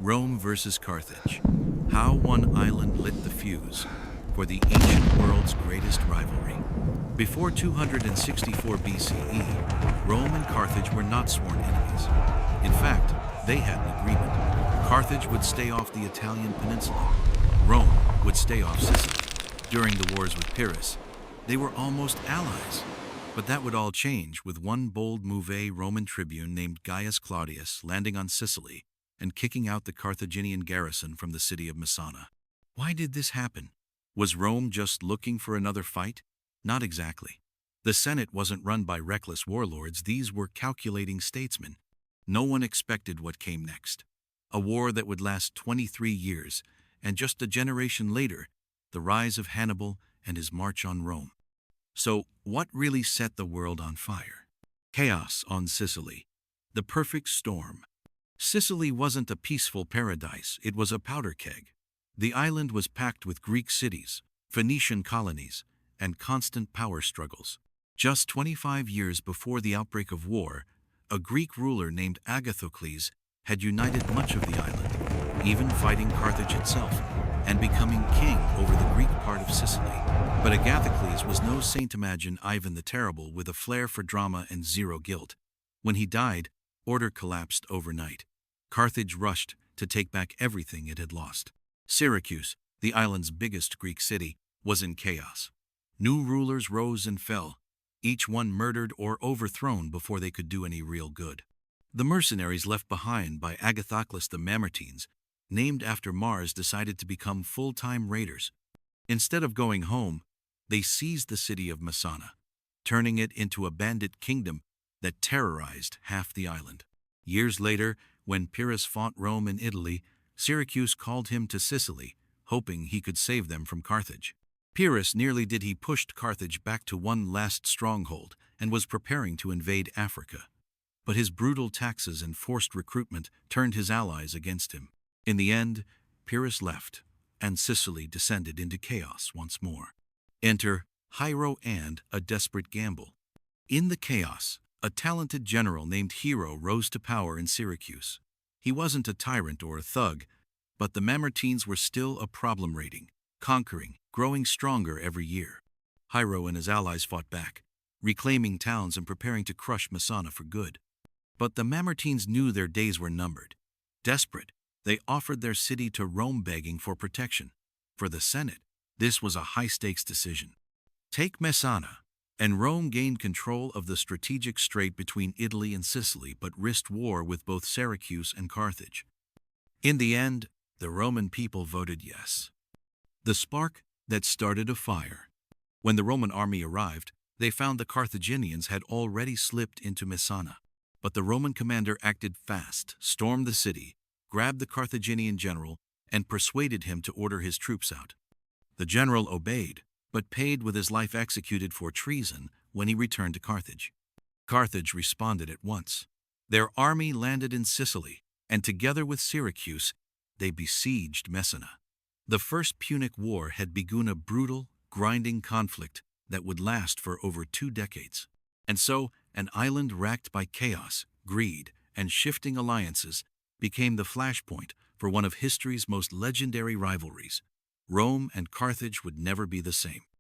Rome versus Carthage. How one island lit the fuse for the ancient world's greatest rivalry. Before 264 BCE, Rome and Carthage were not sworn enemies. In fact, they had an agreement. Carthage would stay off the Italian peninsula. Rome would stay off Sicily. During the wars with Pyrrhus, they were almost allies. But that would all change with one bold move. A Roman tribune named Gaius Claudius landing on Sicily and kicking out the Carthaginian garrison from the city of Messana. Why did this happen? Was Rome just looking for another fight? Not exactly. The Senate wasn't run by reckless warlords. These were calculating statesmen. No one expected what came next. A war that would last 23 years, and just a generation later, the rise of Hannibal and his march on Rome. So, what really set the world on fire? Chaos on Sicily. The perfect storm. Sicily wasn't a peaceful paradise, it was a powder keg. The island was packed with Greek cities, Phoenician colonies, and constant power struggles. Just 25 years before the outbreak of war, a Greek ruler named Agathocles had united much of the island, even fighting Carthage itself, and becoming king over the Greek part of Sicily. But Agathocles was no saint. Imagine Ivan the Terrible with a flair for drama and zero guilt. When he died, order collapsed overnight. Carthage rushed to take back everything it had lost. Syracuse, the island's biggest Greek city, was in chaos. New rulers rose and fell, each one murdered or overthrown before they could do any real good. The mercenaries left behind by Agathocles, the Mamertines, named after Mars, decided to become full-time raiders. Instead of going home, they seized the city of Messana, turning it into a bandit kingdom that terrorized half the island. Years later, when Pyrrhus fought Rome in Italy, Syracuse called him to Sicily, hoping he could save them from Carthage. Pyrrhus nearly did. He pushed Carthage back to one last stronghold and was preparing to invade Africa. But his brutal taxes and forced recruitment turned his allies against him. In the end, Pyrrhus left, and Sicily descended into chaos once more. Enter Hiero and a desperate gamble. In the chaos, a talented general named Hero rose to power in Syracuse. He wasn't a tyrant or a thug, but the Mamertines were still a problem, raiding, conquering, growing stronger every year. Hiero and his allies fought back, reclaiming towns and preparing to crush Messana for good. But the Mamertines knew their days were numbered. Desperate, they offered their city to Rome, begging for protection. For the Senate, this was a high-stakes decision. Take Messana, and Rome gained control of the strategic strait between Italy and Sicily, but risked war with both Syracuse and Carthage. In the end, the Roman people voted yes. The spark that started a fire. When the Roman army arrived, they found the Carthaginians had already slipped into Messana. But the Roman commander acted fast, stormed the city, grabbed the Carthaginian general, and persuaded him to order his troops out. The general obeyed, but paid with his life, executed for treason when he returned to Carthage. Carthage responded at once. Their army landed in Sicily, and together with Syracuse, they besieged Messana. The First Punic War had begun, a brutal, grinding conflict that would last for over 2 decades. And so, an island racked by chaos, greed, and shifting alliances became the flashpoint for one of history's most legendary rivalries. Rome and Carthage would never be the same.